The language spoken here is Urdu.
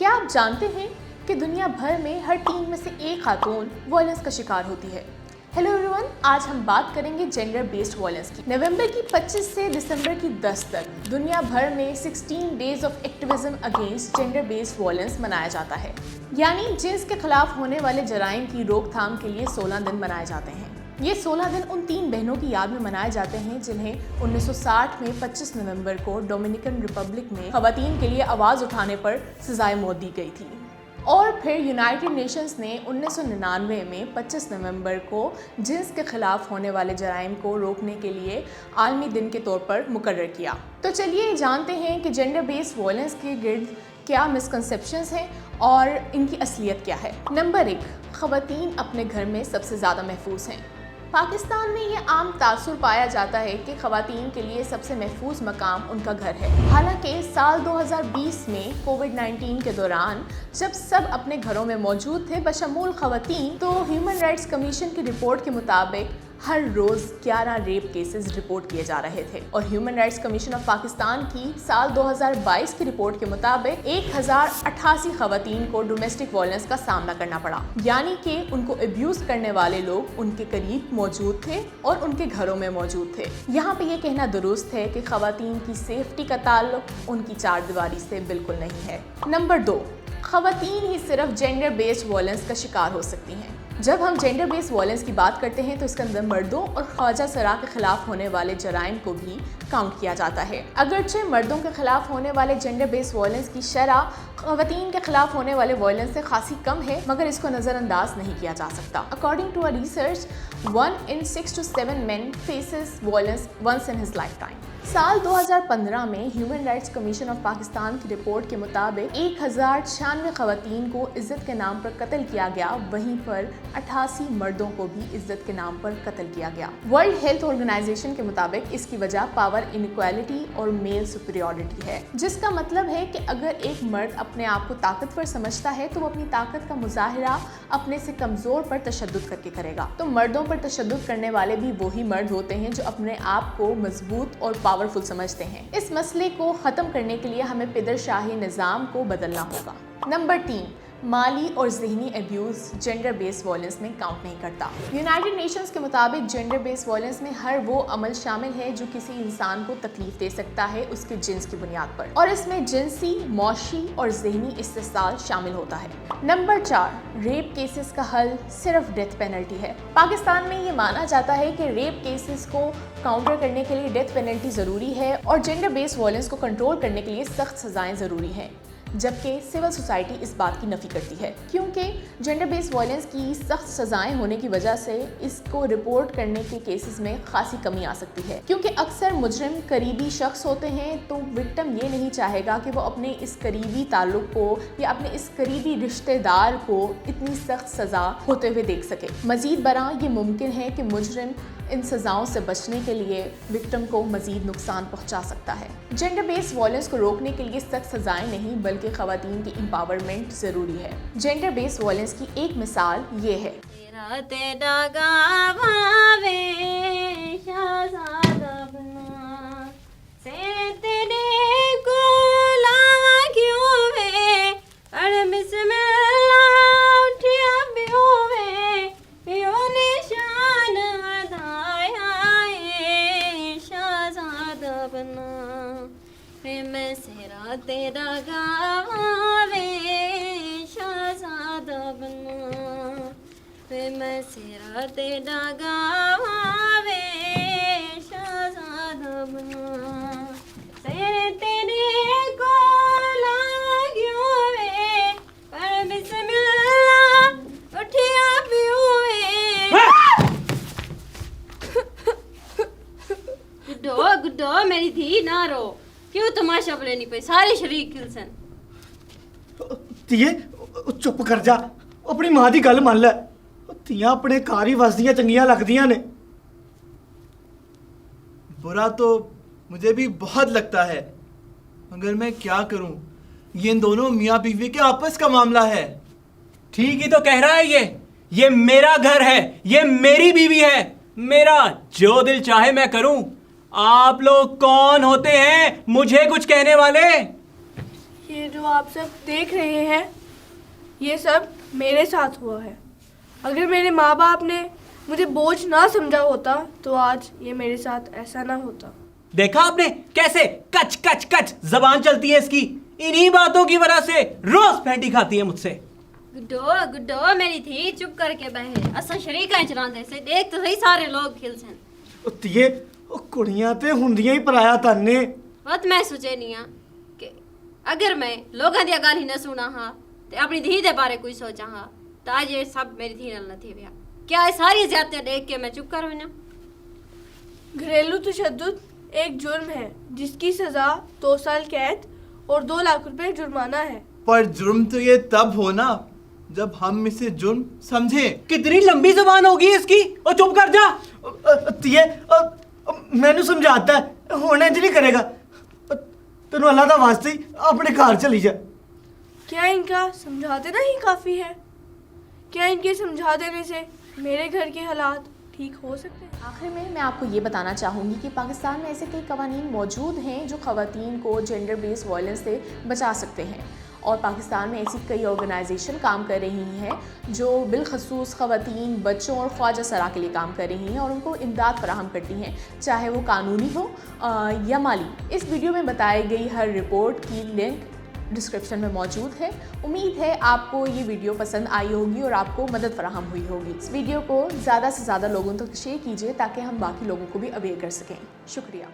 کیا آپ جانتے ہیں کہ دنیا بھر میں ہر 3 میں سے ایک خاتون وائلنس کا شکار ہوتی ہے؟ ہیلو ایوری ون، آج ہم بات کریں گے جینڈر بیسڈ وائلنس کی۔ نومبر کی 25 سے دسمبر کی 10 تک دنیا بھر میں 16 days of activism against gender based violence منایا جاتا ہے، یعنی جنس کے خلاف ہونے والے جرائم کی روک تھام کے لیے 16 دن منائے جاتے ہیں۔ یہ 16 دن ان 3 بہنوں کی یاد میں منائے جاتے ہیں جنہیں 1960 میں 25 نومبر کو ڈومینیکن ریپبلک میں خواتین کے لیے آواز اٹھانے پر سزائے موت دی گئی تھی، اور پھر یونائٹڈ نیشنز نے 1999 میں 25 نومبر کو جنس کے خلاف ہونے والے جرائم کو روکنے کے لیے عالمی دن کے طور پر مقرر کیا۔ تو چلیے جانتے ہیں کہ جینڈر بیسڈ وائلنس کے گرد کیا مسکنسیپشنز ہیں اور ان کی اصلیت کیا ہے۔ نمبر 1، خواتین اپنے گھر میں سب سے زیادہ محفوظ ہیں۔ پاکستان میں یہ عام تاثر پایا جاتا ہے کہ خواتین کے لیے سب سے محفوظ مقام ان کا گھر ہے۔ حالانکہ سال 2020 میں کووڈ-19 کے دوران جب سب اپنے گھروں میں موجود تھے بشمول خواتین، تو ہیومن رائٹس کمیشن کی رپورٹ کے مطابق ہر روز 11 ریپ کیسز رپورٹ کیے جا رہے تھے، اور human rights commission of Pakistan کی سال 2022 کی رپورٹ کے مطابق 1088 خواتین کو ڈومیسٹک وائلنس کا سامنا کرنا پڑا، یعنی کہ ان کو ابیوز کرنے والے لوگ ان کے قریب موجود تھے اور ان کے گھروں میں موجود تھے۔ یہاں پہ یہ کہنا درست ہے کہ خواتین کی سیفٹی کا تعلق ان کی چار دیواری سے بالکل نہیں ہے۔ نمبر 2، خواتین ہی صرف جینڈر بیسڈ وائلنس کا شکار ہو سکتی ہیں۔ جب ہم جینڈر بیسڈ وائلنس کی بات کرتے ہیں تو اس کے اندر مردوں اور خواجہ سرا کے خلاف ہونے والے جرائم کو بھی کاؤنٹ کیا جاتا ہے۔ اگرچہ مردوں کے خلاف ہونے والے جینڈر بیسڈ وائلنس کی شرح خواتین کے خلاف ہونے والے وائلنس سے خاصی کم ہے، مگر اس کو نظر انداز نہیں کیا جا سکتا۔ According to a research, 1 in 6 to 7 men faces violence once in his lifetime۔ سال 2015 میں human rights commission of Pakistan کی رپورٹ کے مطابق 1096 خواتین کو عزت کے نام پر قتل کیا گیا، وہیں پر 88 مردوں کو بھی عزت کے نام پر قتل کیا گیا۔ ورلڈ ہیلتھ آرگنائزیشن کے مطابق اس کی وجہ پاور انیکوالٹی اور میل سپیریورٹی ہے، جس کا مطلب ہے کہ اگر ایک مرد اپنے آپ کو طاقتور سمجھتا ہے تو وہ اپنی طاقت کا مظاہرہ اپنے سے کمزور پر تشدد کر کے کرے گا۔ تو مردوں پر تشدد کرنے والے بھی وہی مرد ہوتے ہیں جو اپنے آپ کو مضبوط اور پاورفل سمجھتے ہیں۔ اس مسئلے کو ختم کرنے کے لیے ہمیں پدر شاہی نظام کو بدلنا ہوگا۔ نمبر 3، مالی اور ذہنی ایبیوز جینڈر بیسڈ وائلنس میں کاؤنٹ نہیں کرتا۔ یونائٹڈ نیشنز کے مطابق جینڈر بیسڈ وائلنس میں ہر وہ عمل شامل ہے جو کسی انسان کو تکلیف دے سکتا ہے اس کے جنس کی بنیاد پر، اور اس میں جنسی، معاشی اور ذہنی استحصال شامل ہوتا ہے۔ نمبر 4، ریپ کیسز کا حل صرف ڈیتھ پینلٹی ہے۔ پاکستان میں یہ مانا جاتا ہے کہ ریپ کیسز کو کاؤنٹر کرنے کے لیے ڈیتھ پینلٹی ضروری ہے، اور جینڈر بیسڈ وائلنس کو کنٹرول کرنے کے لیے سخت سزائیں ضروری ہیں، جبکہ سول سوسائٹی اس بات کی نفی کرتی ہے، کیونکہ جینڈر بیسڈ وائلنس کی سخت سزائیں ہونے کی وجہ سے اس کو رپورٹ کرنے کے کیسز میں خاصی کمی آ سکتی ہے، کیونکہ اکثر مجرم قریبی شخص ہوتے ہیں، تو وکٹم یہ نہیں چاہے گا کہ وہ اپنے اس قریبی تعلق کو یا اپنے اس قریبی رشتہ دار کو اتنی سخت سزا ہوتے ہوئے دیکھ سکے۔ مزید برآں یہ ممکن ہے کہ مجرم ان سزاؤں سے بچنے کے لیے وکٹم کو مزید نقصان پہنچا سکتا ہے۔ جینڈر بیسڈ وائلنس کو روکنے کے لیے سخت سزائیں نہیں بلکہ خواتین کی امپاورمنٹ ضروری ہے۔ جینڈر بیسڈ وائلنس کی ایک مثال یہ ہے۔ تیرا گاوے شہزادہ بنا، میں سیرا تیرا گاوے شہزادہ بنا، سیر تیرے کو لاگیوں وے پر بسم اللہ اٹھیا پیوں وے۔ گڈو میری دھی نہ رو، کیوں تماشا بلے نہیں پہ سارے شریک کلسن۔ تیے چپ کر جا، اپنی ماں دی گل مان لے، تیاں اپنے کار ہی وسدیاں چنگیاں لگدیاں نے۔ برا تو مجھے بھی بہت لگتا ہے، مگر میں کیا کروں، یہ ان دونوں میاں بیوی کے آپس کا معاملہ ہے۔ ٹھیک ہی تو کہہ رہا ہے، یہ میرا گھر ہے، یہ میری بیوی ہے، میرا جو دل چاہے میں کروں۔ آپ لوگ کون ہوتے ہیں مجھے کچھ کہنے والے؟ یہ جو آپ سب دیکھ رہے ہیں یہ سب میرے ساتھ ہوا ہے. اگر میرے ماں باپ نے مجھے بوجھ نہ سمجھا ہوتا تو آج یہ میرے ساتھ ایسا نہ ہوتا. دیکھا آپ نے کیسے کچ کچ کچ زبان چلتی ہے اس کی. انہی باتوں کی وجہ سے روز پھینٹی کھاتی ہے مجھ سے. گڈو میری تھی چپ کر کے بہے اسا شریکاں چلاندے سے دیکھ تو صحیح سارے لوگ کھل سن. تیے کڑیاں تے ہوندیاں ہی پرایا تانے. بات میں سوچے نہیں ہاں کہ اگر میں لوگاں دی گل ہی نہ سنا ہاں تے اپنی دھی دے بارے کوئی سوچا ہاں تو آج یہ سب میری دھی نال نہ تھی ویا. کیا یہ ساری زیادتیاں دیکھ کے میں چپ کر ہوئی نا؟ گھریلو تشدد ایک جرم ہے جس کی سزا 2 سال قید اور 2 لاکھ روپے جرمانہ ہے. پر جرم تو یہ تب ہونا جب ہم اسے جرم سمجھیں. کتنی لمبی زبان ہوگی اس کی. اور چپ کر جا. تیے میں نو سمجھاتا ہے ہونے انج نہیں کرے گا. تینوں اللہ دا واسطے ہی اپنے گھر چلی جا. کیا ان کا سمجھا دینا ہی کافی ہے؟ کیا ان کے سمجھا دینے سے میرے گھر کے حالات ٹھیک ہو سکتے ہیں؟ آخر میں آپ کو یہ بتانا چاہوں گی کہ پاکستان میں ایسے کئی قوانین موجود ہیں جو خواتین کو جینڈر بیس وائلنس سے بچا سکتے ہیں. اور پاکستان میں ایسی کئی آرگنائزیشن کام کر رہی ہیں جو بالخصوص خواتین بچوں اور خواجہ سرا کے لیے کام کر رہی ہیں اور ان کو امداد فراہم کرتی ہیں چاہے وہ قانونی ہو یا مالی. اس ویڈیو میں بتائی گئی ہر رپورٹ کی لنک ڈسکرپشن میں موجود ہے. امید ہے آپ کو یہ ویڈیو پسند آئی ہوگی اور آپ کو مدد فراہم ہوئی ہوگی. اس ویڈیو کو زیادہ سے زیادہ لوگوں تک شیئر کیجیے تاکہ ہم باقی لوگوں کو بھی اویئر کر سکیں. شکریہ.